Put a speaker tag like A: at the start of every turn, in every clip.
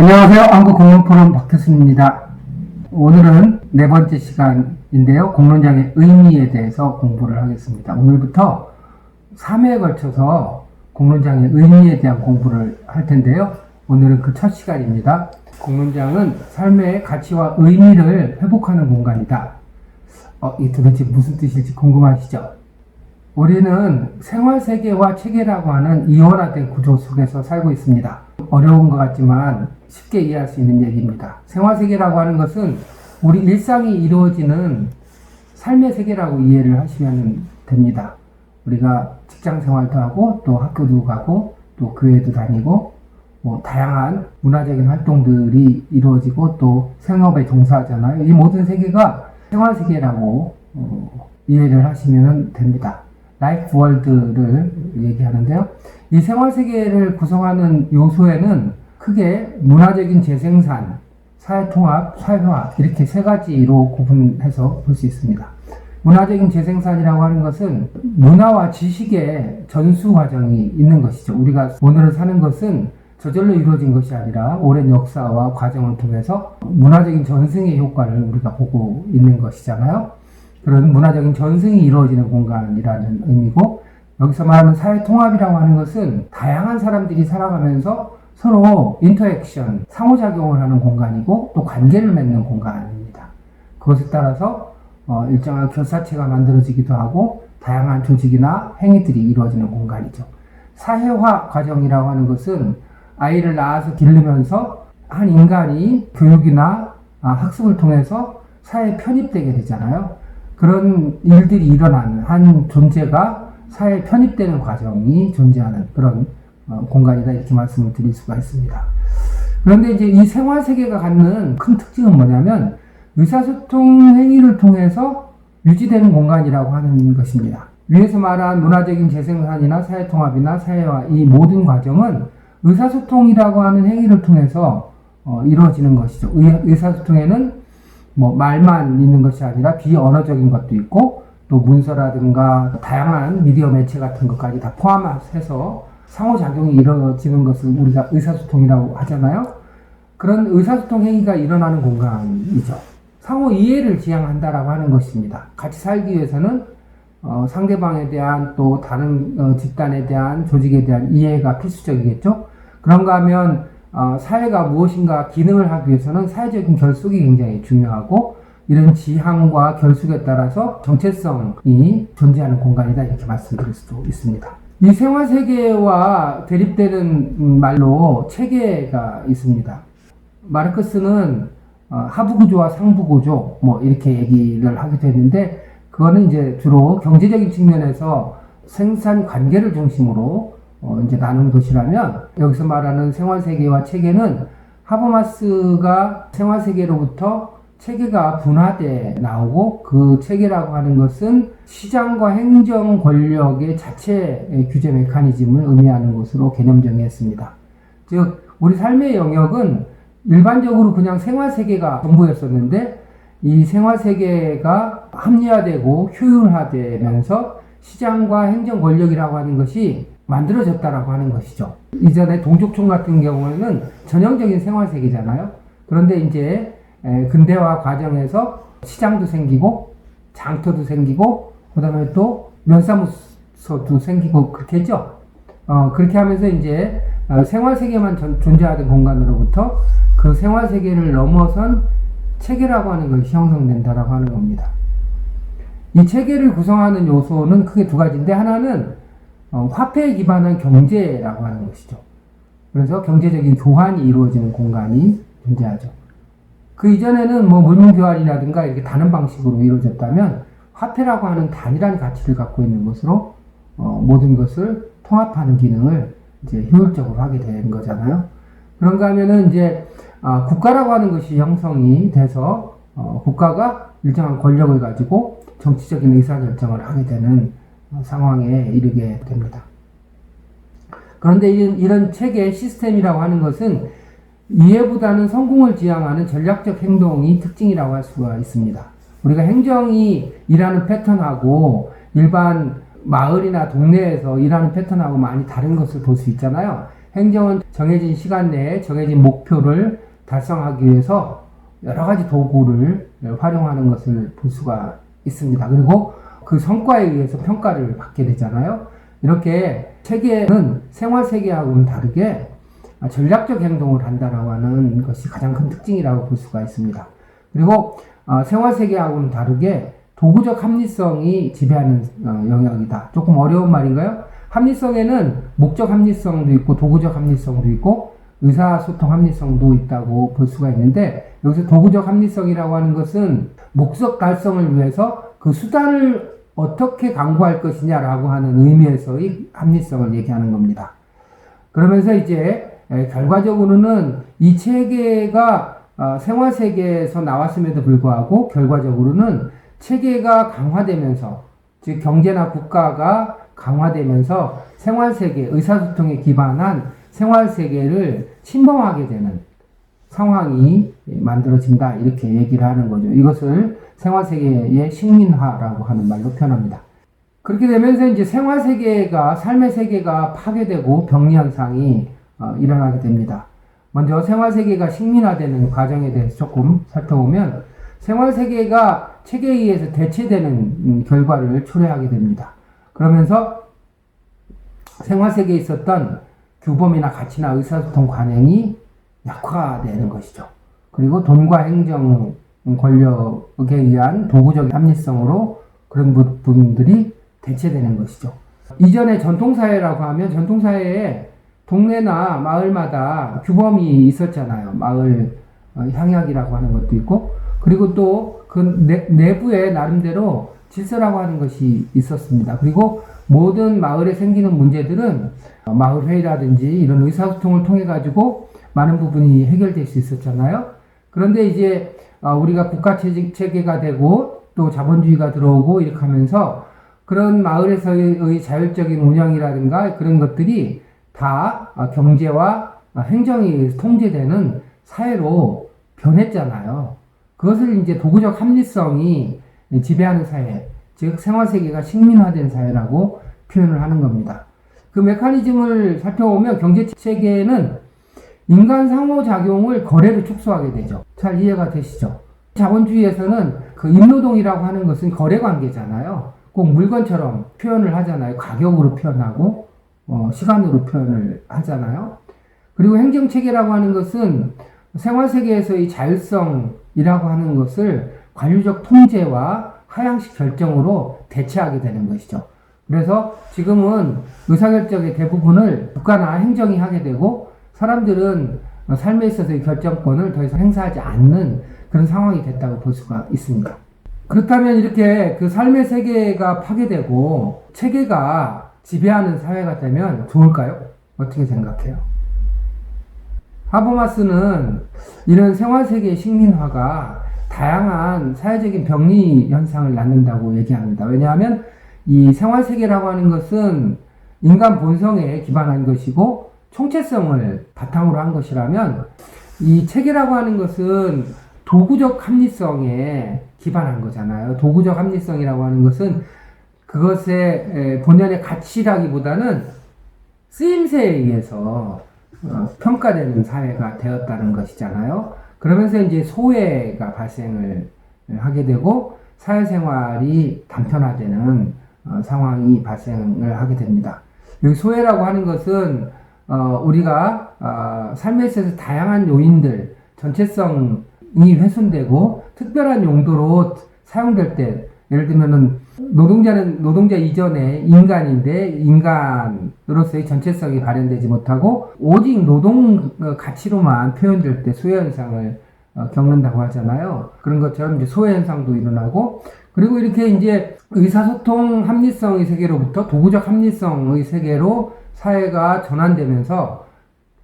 A: 안녕하세요. 한국공론포럼 박태순입니다. 오늘은 네 번째 시간인데요. 공론장의 의미에 대해서 공부를 하겠습니다. 오늘부터 3회에 걸쳐서 공론장의 의미에 대한 공부를 할 텐데요. 오늘은 그 첫 시간입니다. 공론장은 삶의 가치와 의미를 회복하는 공간이다. 이게 도대체 무슨 뜻일지 궁금하시죠? 우리는 생활세계와 체계라고 하는 이원화된 구조 속에서 살고 있습니다. 어려운 것 같지만 쉽게 이해할 수 있는 얘기입니다. 생활세계라고 하는 것은 우리 일상이 이루어지는 삶의 세계라고 이해를 하시면 됩니다. 우리가 직장생활도 하고 또 학교도 가고 또 교회도 다니고 다양한 문화적인 활동들이 이루어지고 또 생업에 종사하잖아요. 이 모든 세계가 생활세계라고 이해를 하시면 됩니다. 라이프 월드를 얘기하는데요. 이 생활세계를 구성하는 요소에는 크게 문화적인 재생산, 사회통합, 사회화합 이렇게 세 가지로 구분해서 볼 수 있습니다. 문화적인 재생산이라고 하는 것은 문화와 지식의 전수 과정이 있는 것이죠. 우리가 오늘을 사는 것은 저절로 이루어진 것이 아니라 오랜 역사와 과정을 통해서 문화적인 전승의 효과를 우리가 보고 있는 것이잖아요. 그런 문화적인 전승이 이루어지는 공간이라는 의미고, 여기서 말하는 사회통합이라고 하는 것은 다양한 사람들이 살아가면서 서로 인터액션, 상호작용을 하는 공간이고 또 관계를 맺는 공간입니다. 그것에 따라서 일정한 결사체가 만들어지기도 하고 다양한 조직이나 행위들이 이루어지는 공간이죠. 사회화 과정이라고 하는 것은 아이를 낳아서 기르면서 한 인간이 교육이나 학습을 통해서 사회에 편입되게 되잖아요. 그런 일들이 일어나는 한 존재가 사회에 편입되는 과정이 존재하는 그런 공간이다, 이렇게 말씀을 드릴 수가 있습니다. 그런데 이제 이 생활세계가 갖는 큰 특징은 뭐냐면 의사소통 행위를 통해서 유지되는 공간이라고 하는 것입니다. 위에서 말한 문화적인 재생산이나 사회통합이나 사회화, 이 모든 과정은 의사소통이라고 하는 행위를 통해서 이루어지는 것이죠. 의사소통에는 말만 있는 것이 아니라 비언어적인 것도 있고 또 문서라든가 다양한 미디어 매체 같은 것까지 다 포함해서 상호작용이 이루어지는 것을 우리가 의사소통이라고 하잖아요. 그런 의사소통 행위가 일어나는 공간이죠. 상호 이해를 지향한다라고 하는 것입니다. 같이 살기 위해서는 상대방에 대한 또 다른 집단에 대한 조직에 대한 이해가 필수적이겠죠. 그런가 하면 사회가 무엇인가 기능을 하기 위해서는 사회적인 결속이 굉장히 중요하고 이런 지향과 결속에 따라서 정체성이 존재하는 공간이다, 이렇게 말씀드릴 수도 있습니다. 이 생활세계와 대립되는 말로 체계가 있습니다. 마르크스는 하부구조와 상부구조 이렇게 얘기를 하기도 했는데 그거는 이제 주로 경제적인 측면에서 생산 관계를 중심으로 이제 나눈 것이라면, 여기서 말하는 생활세계와 체계는 하버마스가 생활세계로부터 체계가 분화돼 나오고 그 체계라고 하는 것은 시장과 행정 권력의 자체 규제 메커니즘을 의미하는 것으로 개념 정의했습니다. 즉 우리 삶의 영역은 일반적으로 그냥 생활세계가 전부였었는데 이 생활세계가 합리화되고 효율화되면서 시장과 행정 권력이라고 하는 것이 만들어졌다라고 하는 것이죠. 이전에 동족촌 같은 경우에는 전형적인 생활세계잖아요. 그런데 이제 근대화 과정에서 시장도 생기고 장터도 생기고 그 다음에 또 면사무소도 생기고 그렇게 했죠. 그렇게 하면서 이제 생활세계만 존재하던 공간으로부터 그 생활세계를 넘어선 체계라고 하는 것이 형성된다라고 하는 겁니다. 이 체계를 구성하는 요소는 크게 두 가지인데, 하나는 화폐에 기반한 경제라고 하는 것이죠. 그래서 경제적인 교환이 이루어지는 공간이 존재하죠. 그 이전에는 물문교환이라든가 이렇게 다른 방식으로 이루어졌다면 화폐라고 하는 단일한 가치를 갖고 있는 것으로 모든 것을 통합하는 기능을 이제 효율적으로 하게 된 거잖아요. 그런가 하면은 이제 국가라고 하는 것이 형성이 돼서 국가가 일정한 권력을 가지고 정치적인 의사결정을 하게 되는 상황에 이르게 됩니다. 그런데 이런 체계 시스템이라고 하는 것은 이해보다는 성공을 지향하는 전략적 행동이 특징이라고 할 수가 있습니다. 우리가 행정이 일하는 패턴하고 일반 마을이나 동네에서 일하는 패턴하고 많이 다른 것을 볼 수 있잖아요. 행정은 정해진 시간 내에 정해진 목표를 달성하기 위해서 여러 가지 도구를 활용하는 것을 볼 수가 있습니다. 그리고 그 성과에 의해서 평가를 받게 되잖아요. 이렇게 체계는 생활세계하고는 다르게 전략적 행동을 한다라고 하는 것이 가장 큰 특징이라고 볼 수가 있습니다. 그리고 생활세계하고는 다르게 도구적 합리성이 지배하는 영역이다. 조금 어려운 말인가요? 합리성에는 목적 합리성도 있고 도구적 합리성도 있고 의사소통 합리성도 있다고 볼 수가 있는데, 여기서 도구적 합리성이라고 하는 것은 목적 달성을 위해서 그 수단을 어떻게 강구할 것이냐라고 하는 의미에서의 합리성을 얘기하는 겁니다. 그러면서 이제 결과적으로는 이 체계가 생활세계에서 나왔음에도 불구하고 결과적으로는 체계가 강화되면서, 즉 경제나 국가가 강화되면서 생활세계, 의사소통에 기반한 생활세계를 침범하게 되는 상황이 만들어진다, 이렇게 얘기를 하는 거죠. 이것을 생활세계의 식민화라고 하는 말로 표현합니다. 그렇게 되면서 이제 생활세계가, 삶의 세계가 파괴되고 병리현상이 일어나게 됩니다. 먼저 생활세계가 식민화되는 과정에 대해서 조금 살펴보면, 생활세계가 체계에 의해서 대체되는 결과를 초래하게 됩니다. 그러면서 생활세계에 있었던 규범이나 가치나 의사소통 관행이 약화되는 것이죠. 그리고 돈과 행정 권력에 의한 도구적 합리성으로 그런 부분들이 대체되는 것이죠. 이전에 전통사회라고 하면 전통사회에 동네나 마을마다 규범이 있었잖아요. 마을 향약이라고 하는 것도 있고, 그리고 또 그 내부에 나름대로 질서라고 하는 것이 있었습니다. 그리고 모든 마을에 생기는 문제들은 마을회의라든지 이런 의사소통을 통해 가지고 많은 부분이 해결될 수 있었잖아요. 그런데 이제 우리가 국가체계가 되고 또 자본주의가 들어오고 이렇게 하면서 그런 마을에서의 자율적인 운영이라든가 그런 것들이 다 경제와 행정이 통제되는 사회로 변했잖아요. 그것을 이제 도구적 합리성이 지배하는 사회, 즉 생활세계가 식민화된 사회라고 표현을 하는 겁니다. 그 메커니즘을 살펴보면 경제체계는 인간 상호작용을 거래로 축소하게 되죠. 잘 이해가 되시죠? 자본주의에서는 그 임노동이라고 하는 것은 거래관계잖아요. 꼭 물건처럼 표현을 하잖아요. 가격으로 표현하고 시간으로 표현을 하잖아요. 그리고 행정체계라고 하는 것은 생활세계에서의 자율성이라고 하는 것을 관료적 통제와 하향식 결정으로 대체하게 되는 것이죠. 그래서 지금은 의사결정의 대부분을 국가나 행정이 하게 되고, 사람들은 삶에 있어서의 결정권을 더 이상 행사하지 않는 그런 상황이 됐다고 볼 수가 있습니다. 그렇다면 이렇게 그 삶의 세계가 파괴되고 체계가 지배하는 사회가 되면 좋을까요? 어떻게 생각해요? 하버마스는 이런 생활세계의 식민화가 다양한 사회적인 병리 현상을 낳는다고 얘기합니다. 왜냐하면 이 생활세계라고 하는 것은 인간 본성에 기반한 것이고 총체성을 바탕으로 한 것이라면, 이 체계라고 하는 것은 도구적 합리성에 기반한 거잖아요. 도구적 합리성이라고 하는 것은 그것의 본연의 가치라기보다는 쓰임새에 의해서 평가되는 사회가 되었다는 것이잖아요. 그러면서 이제 소외가 발생을 하게 되고 사회생활이 단편화되는 상황이 발생을 하게 됩니다. 여기 소외라고 하는 것은 우리가 삶에 있어서 다양한 요인들, 전체성이 훼손되고 특별한 용도로 사용될 때, 예를 들면은 노동자는 노동자 이전에 인간인데 인간으로서의 전체성이 발현되지 못하고 오직 노동 가치로만 표현될 때 소외 현상을 겪는다고 하잖아요. 그런 것처럼 이제 소외 현상도 일어나고, 그리고 이렇게 이제 의사소통 합리성의 세계로부터 도구적 합리성의 세계로 사회가 전환되면서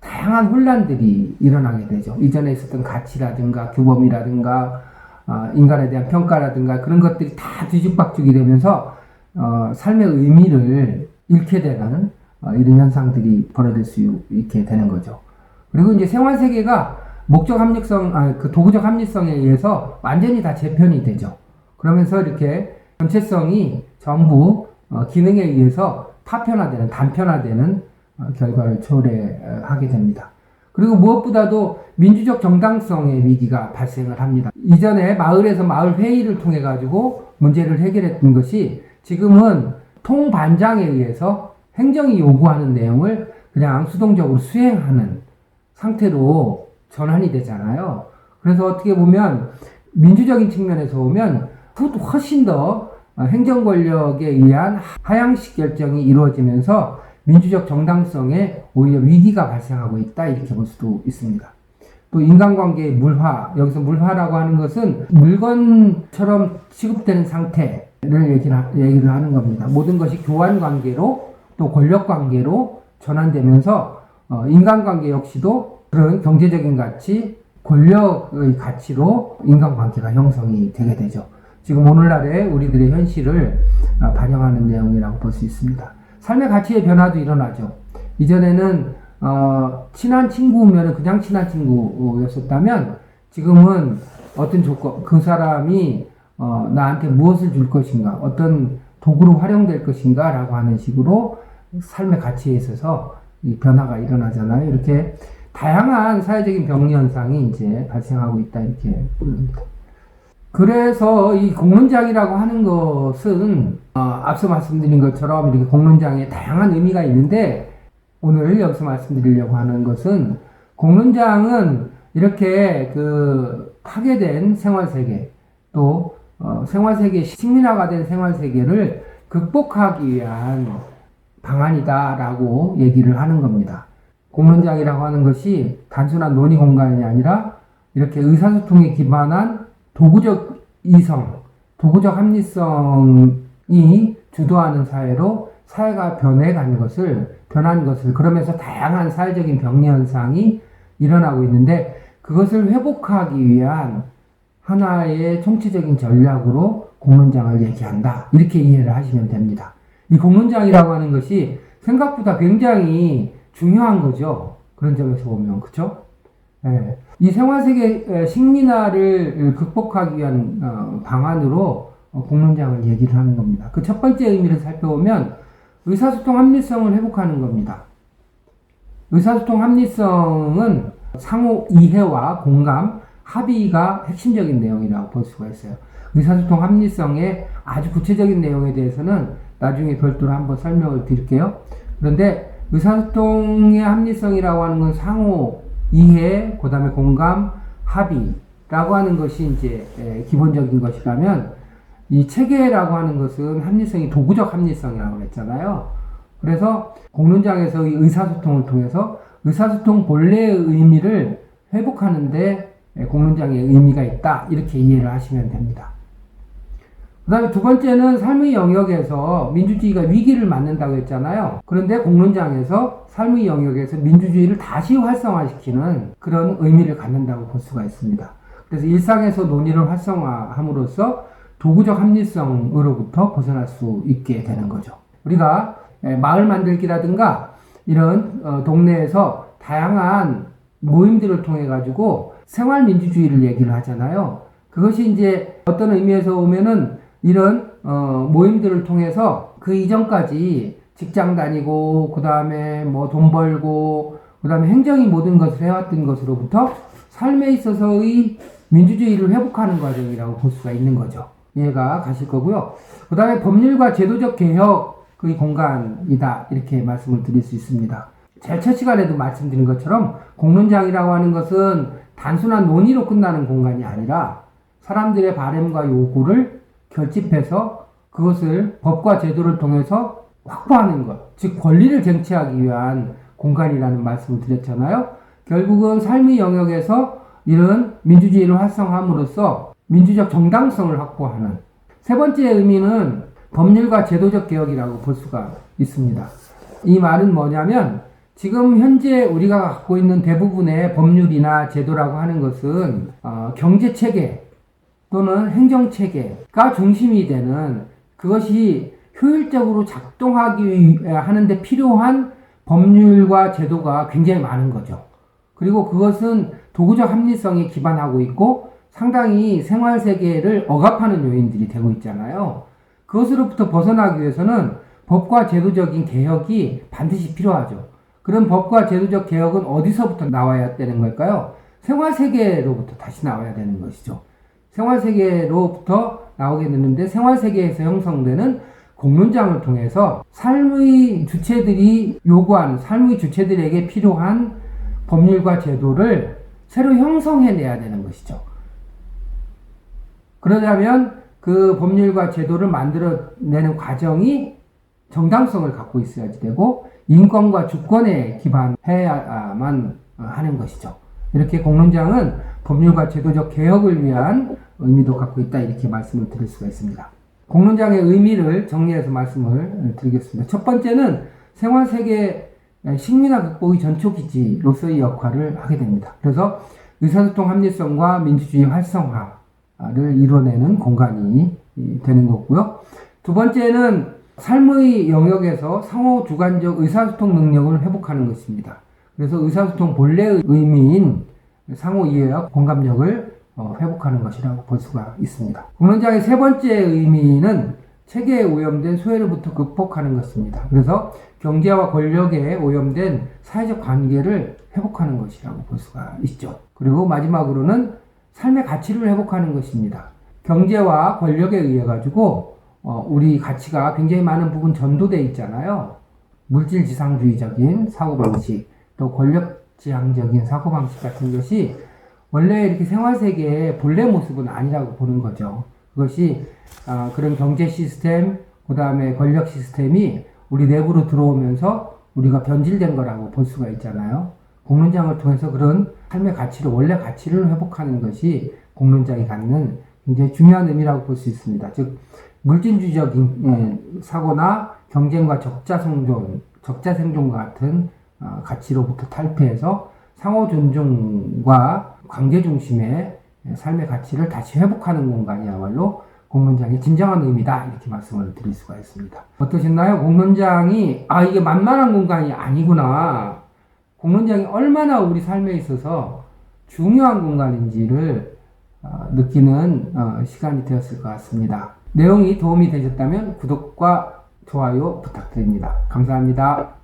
A: 다양한 혼란들이 일어나게 되죠. 이전에 있었던 가치라든가 규범이라든가 인간에 대한 평가라든가 그런 것들이 다 뒤죽박죽이 되면서 삶의 의미를 잃게 되는 이런 현상들이 벌어질 수 있게 되는 거죠. 그리고 이제 생활세계가 목적 합리성, 그 도구적 합리성에 의해서 완전히 다 재편이 되죠. 그러면서 이렇게 전체성이 전부 기능에 의해서 파편화되는, 단편화되는 결과를 초래하게 됩니다. 그리고 무엇보다도 민주적 정당성의 위기가 발생을 합니다. 이전에 마을에서 마을 회의를 통해 가지고 문제를 해결했던 것이 지금은 통반장에 의해서 행정이 요구하는 내용을 그냥 수동적으로 수행하는 상태로 전환이 되잖아요. 그래서 어떻게 보면 민주적인 측면에서 보면 훨씬 더 행정 권력에 의한 하향식 결정이 이루어지면서 민주적 정당성에 오히려 위기가 발생하고 있다, 이렇게 볼 수도 있습니다. 또 인간관계의 물화, 여기서 물화라고 하는 것은 물건처럼 취급되는 상태를 얘기를 하는 겁니다. 모든 것이 교환관계로 또 권력관계로 전환되면서 인간관계 역시도 그런 경제적인 가치, 권력의 가치로 인간관계가 형성이 되게 되죠. 지금 오늘날의 우리들의 현실을 반영하는 내용이라고 볼 수 있습니다. 삶의 가치의 변화도 일어나죠. 이전에는 친한 친구면 그냥 친한 친구였었다면 지금은 어떤 조건, 그 사람이 나한테 무엇을 줄 것인가, 어떤 도구로 활용될 것인가 라고 하는 식으로 삶의 가치에 있어서 이 변화가 일어나잖아요. 이렇게 다양한 사회적인 병리 현상이 이제 발생하고 있다, 이렇게 부릅니다. 그래서 이 공론장이라고 하는 것은 앞서 말씀드린 것처럼 이렇게 공론장에 다양한 의미가 있는데, 오늘 여기서 말씀드리려고 하는 것은 공론장은 이렇게 그 파괴된 생활세계, 또 생활세계, 식민화가 된 생활세계를 극복하기 위한 방안이다라고 얘기를 하는 겁니다. 공론장이라고 하는 것이 단순한 논의 공간이 아니라 이렇게 의사소통에 기반한 도구적 이성, 도구적 합리성이 주도하는 사회로 사회가 변한 것을, 그러면서 다양한 사회적인 병리 현상이 일어나고 있는데, 그것을 회복하기 위한 하나의 총체적인 전략으로 공론장을 얘기한다, 이렇게 이해를 하시면 됩니다. 이 공론장이라고 하는 것이 생각보다 굉장히 중요한 거죠. 그런 점에서 보면, 그쵸? 예. 이 생활세계 식민화를 극복하기 위한 방안으로 공론장을 얘기를 하는 겁니다. 그 첫 번째 의미를 살펴보면 의사소통 합리성을 회복하는 겁니다. 의사소통 합리성은 상호 이해와 공감, 합의가 핵심적인 내용이라고 볼 수가 있어요. 의사소통 합리성의 아주 구체적인 내용에 대해서는 나중에 별도로 한번 설명을 드릴게요. 그런데 의사소통의 합리성이라고 하는 건 상호 이해, 그 다음에 공감, 합의라고 하는 것이 이제 기본적인 것이라면, 이 체계라고 하는 것은 합리성이 도구적 합리성이라고 그랬잖아요. 그래서 공론장에서 이 의사소통을 통해서 의사소통 본래의 의미를 회복하는데 공론장의 의미가 있다, 이렇게 이해를 하시면 됩니다. 그 다음에 두 번째는 삶의 영역에서 민주주의가 위기를 맞는다고 했잖아요. 그런데 공론장에서 삶의 영역에서 민주주의를 다시 활성화시키는 그런 의미를 갖는다고 볼 수가 있습니다. 그래서 일상에서 논의를 활성화함으로써 도구적 합리성으로부터 벗어날 수 있게 되는 거죠. 우리가 마을 만들기라든가 이런 동네에서 다양한 모임들을 통해 가지고 생활민주주의를 얘기를 하잖아요. 그것이 이제 어떤 의미에서 보면은 이런 모임들을 통해서 그 이전까지 직장 다니고 그 다음에 뭐 돈 벌고 그 다음에 행정이 모든 것을 해왔던 것으로부터 삶에 있어서의 민주주의를 회복하는 과정이라고 볼 수가 있는 거죠. 이해가 가실 거고요. 그 다음에 법률과 제도적 개혁의 공간이다, 이렇게 말씀을 드릴 수 있습니다. 제일 첫 시간에도 말씀드린 것처럼 공론장이라고 하는 것은 단순한 논의로 끝나는 공간이 아니라 사람들의 바람과 요구를 결집해서 그것을 법과 제도를 통해서 확보하는 것, 즉 권리를 쟁취하기 위한 공간이라는 말씀을 드렸잖아요. 결국은 삶의 영역에서 이런 민주주의를 활성화함으로써 민주적 정당성을 확보하는, 세 번째 의미는 법률과 제도적 개혁이라고 볼 수가 있습니다. 이 말은 뭐냐면, 지금 현재 우리가 갖고 있는 대부분의 법률이나 제도라고 하는 것은 경제체계 또는 행정체계가 중심이 되는, 그것이 효율적으로 작동하기 하는데 필요한 법률과 제도가 굉장히 많은 거죠. 그리고 그것은 도구적 합리성에 기반하고 있고 상당히 생활세계를 억압하는 요인들이 되고 있잖아요. 그것으로부터 벗어나기 위해서는 법과 제도적인 개혁이 반드시 필요하죠. 그런 법과 제도적 개혁은 어디서부터 나와야 되는 걸까요? 생활세계로부터 다시 나와야 되는 것이죠. 생활세계로부터 나오게 되는데 생활세계에서 형성되는 공론장을 통해서 삶의 주체들이 요구하는, 삶의 주체들에게 필요한 법률과 제도를 새로 형성해내야 되는 것이죠. 그러려면 그 법률과 제도를 만들어내는 과정이 정당성을 갖고 있어야지 되고 인권과 주권에 기반해야만 하는 것이죠. 이렇게 공론장은 법률과 제도적 개혁을 위한 의미도 갖고 있다, 이렇게 말씀을 드릴 수가 있습니다. 공론장의 의미를 정리해서 말씀을 드리겠습니다. 첫 번째는 생활세계 식민화 극복의 전초기지로서의 역할을 하게 됩니다. 그래서 의사소통 합리성과 민주주의 활성화를 이뤄내는 공간이 되는 거고요. 두 번째는 삶의 영역에서 상호 주관적 의사소통 능력을 회복하는 것입니다. 그래서 의사소통 본래의 의미인 상호 이해와 공감력을 회복하는 것이라고 볼 수가 있습니다. 공론장의 세 번째 의미는 체계에 오염된 소외로부터 극복하는 것입니다. 그래서 경제와 권력에 오염된 사회적 관계를 회복하는 것이라고 볼 수가 있죠. 그리고 마지막으로는 삶의 가치를 회복하는 것입니다. 경제와 권력에 의해 가지고 우리 가치가 굉장히 많은 부분 전도되어 있잖아요. 물질지상주의적인 사고방식, 또 권력지향적인 사고방식 같은 것이 원래 이렇게 생활세계의 본래 모습은 아니라고 보는 거죠. 그것이 그런 경제 시스템, 그 다음에 권력 시스템이 우리 내부로 들어오면서 우리가 변질된 거라고 볼 수가 있잖아요. 공론장을 통해서 그런 삶의 가치를, 원래 가치를 회복하는 것이 공론장이 갖는 굉장히 중요한 의미라고 볼 수 있습니다. 즉 물질주의적인 사고나 경쟁과 적자 생존과 같은 가치로부터 탈피해서 상호 존중과 관계 중심의 삶의 가치를 다시 회복하는 공간이야말로 공론장의 진정한 의미다, 이렇게 말씀을 드릴 수가 있습니다. 어떠셨나요? 공론장이 이게 만만한 공간이 아니구나, 공론장이 얼마나 우리 삶에 있어서 중요한 공간인지를 느끼는 시간이 되었을 것 같습니다. 내용이 도움이 되셨다면 구독과 좋아요 부탁드립니다. 감사합니다.